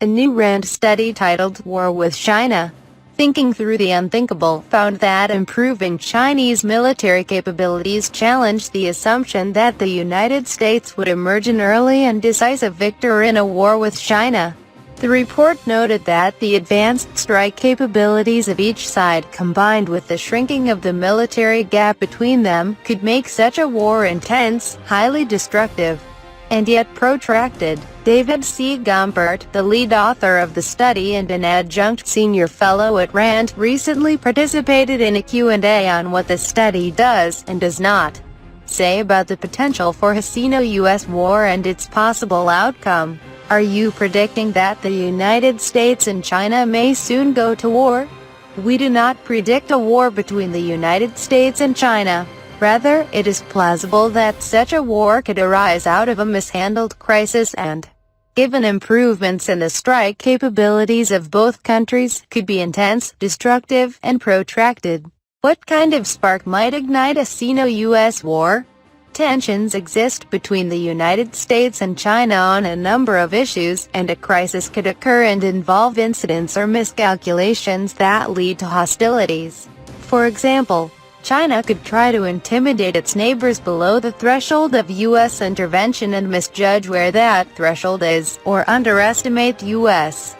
A new RAND study titled War with China, Thinking Through the Unthinkable, found that improving Chinese military capabilities challenged the assumption that the United States would emerge an early and decisive victor in a war with China. The report noted that the advanced strike capabilities of each side, combined with the shrinking of the military gap between them, could make such a war intense, highly destructive, and yet protracted. David C. Gompert, the lead author of the study and an adjunct senior fellow at RAND, recently participated in a Q&A on what the study does and does not say about the potential for a Sino-US war and its possible outcome. Are you predicting that the United States and China may soon go to war? We do not predict a war between the United States and China. Rather, it is plausible that such a war could arise out of a mishandled crisis and, given improvements in the strike capabilities of both countries, could be intense, destructive, and protracted. What kind of spark might ignite a Sino-US war? Tensions exist between the United States and China on a number of issues, and a crisis could occur and involve incidents or miscalculations that lead to hostilities. For example, China could try to intimidate its neighbors below the threshold of U.S. intervention and misjudge where that threshold is, or underestimate U.S.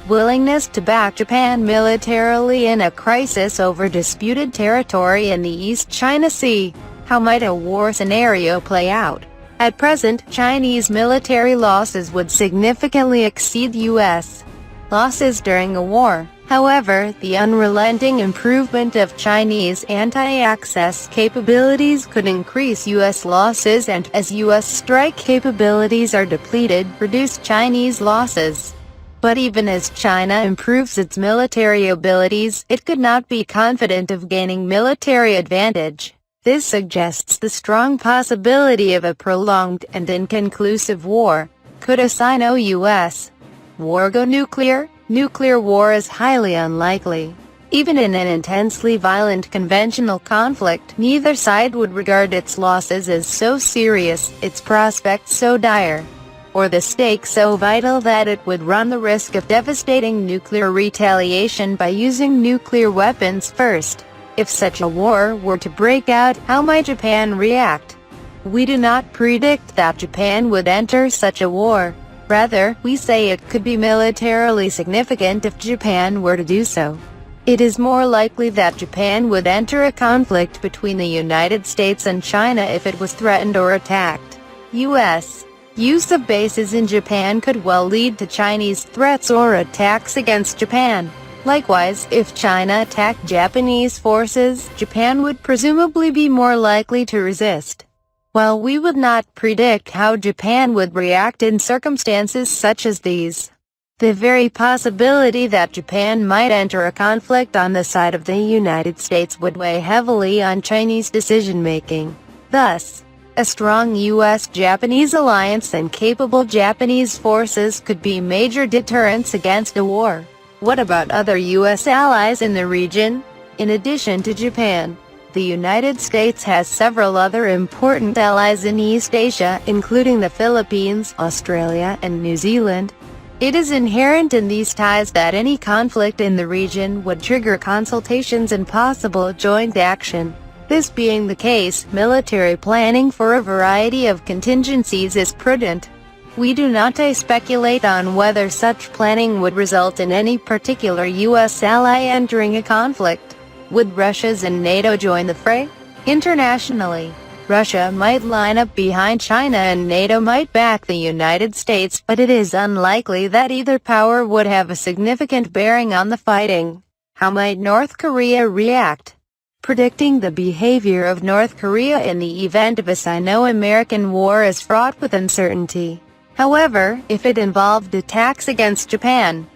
willingness to back Japan militarily in a crisis over disputed territory in the East China Sea. How might a war scenario play out? At present, Chinese military losses would significantly exceed U.S. losses during a war. However, the unrelenting improvement of Chinese anti-access capabilities could increase U.S. losses and, as U.S. strike capabilities are depleted, reduce Chinese losses. But even as China improves its military abilities, it could not be confident of gaining military advantage. This suggests the strong possibility of a prolonged and inconclusive war. Could a Sino-US war go nuclear? Nuclear war is highly unlikely. Even in an intensely violent conventional conflict, neither side would regard its losses as so serious, its prospects so dire, or the stakes so vital that it would run the risk of devastating nuclear retaliation by using nuclear weapons first. If such a war were to break out, how might Japan react? We do not predict that Japan would enter such a war. Rather, we say it could be militarily significant if Japan were to do so. It is more likely that Japan would enter a conflict between the United States and China if it was threatened or attacked. U.S. use of bases in Japan could well lead to Chinese threats or attacks against Japan. Likewise, if China attacked Japanese forces, Japan would presumably be more likely to resist. While we would not predict how Japan would react in circumstances such as these, the very possibility that Japan might enter a conflict on the side of the United States would weigh heavily on Chinese decision-making. Thus, a strong U.S.-Japanese alliance and capable Japanese forces could be major deterrents against a war. What about other U.S. allies in the region? In addition to Japan, the United States has several other important allies in East Asia, including the Philippines, Australia, and New Zealand. It is inherent in these ties that any conflict in the region would trigger consultations and possible joint action. This being the case, military planning for a variety of contingencies is prudent. We do not speculate on whether such planning would result in any particular U.S. ally entering a conflict. Would Russia and NATO join the fray? Internationally, Russia might line up behind China and NATO might back the United States, but it is unlikely that either power would have a significant bearing on the fighting. How might North Korea react? Predicting the behavior of North Korea in the event of a Sino-American war is fraught with uncertainty. However, if it involved attacks against Japan,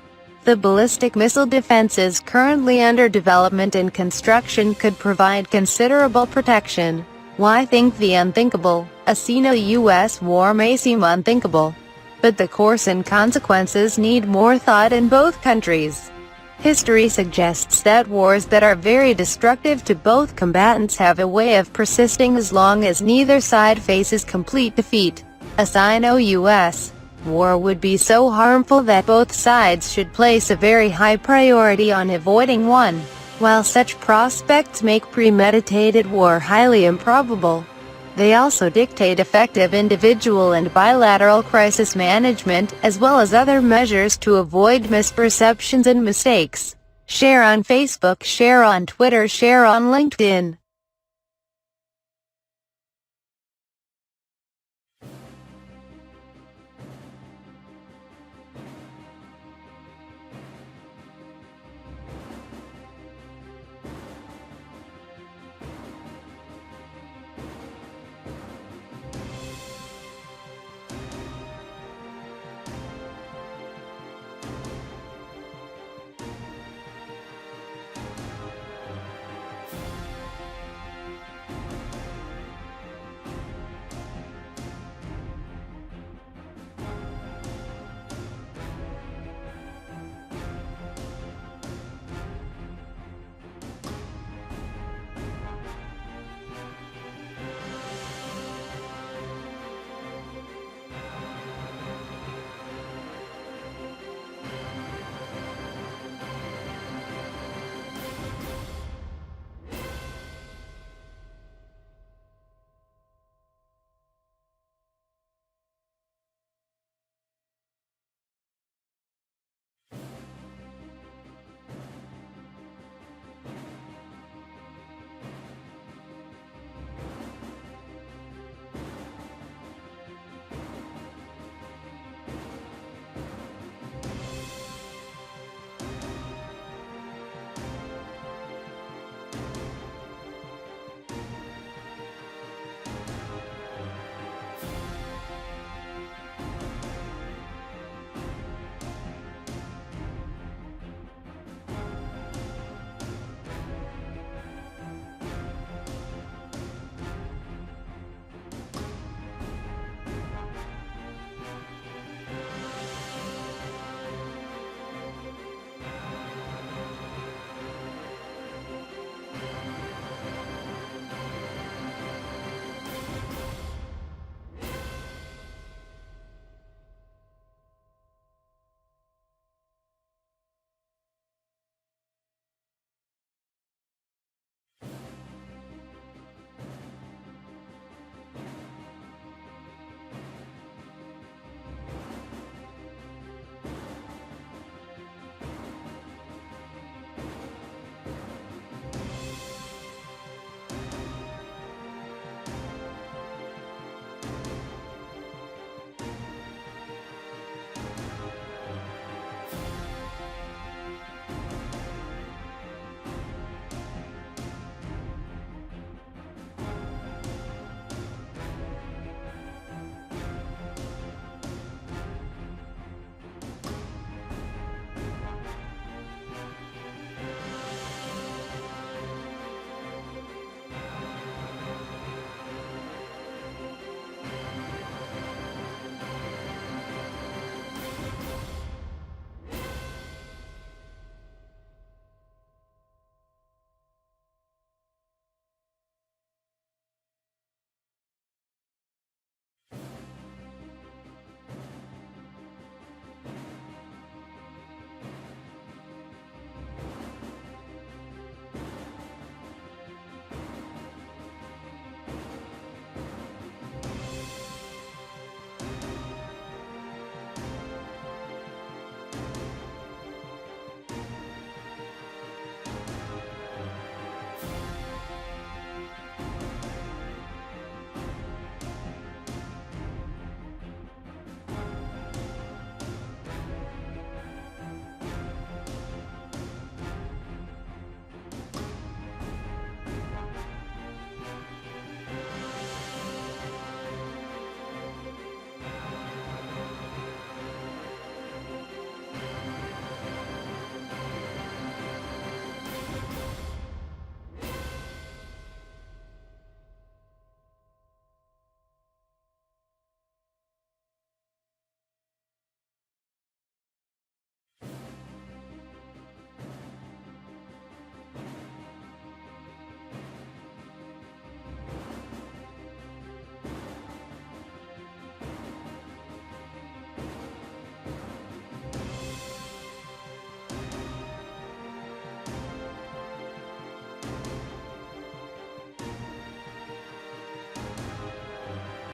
the ballistic missile defenses currently under development and construction could provide considerable protection. Why think the unthinkable? A Sino-US war may seem unthinkable, but the course and consequences need more thought in both countries. History suggests that wars that are very destructive to both combatants have a way of persisting as long as neither side faces complete defeat. A Sino-US war would be so harmful that both sides should place a very high priority on avoiding one. While such prospects make premeditated war highly improbable, they also dictate effective individual and bilateral crisis management, as well as other measures to avoid misperceptions and mistakes. Share on Facebook, share on Twitter, share on LinkedIn.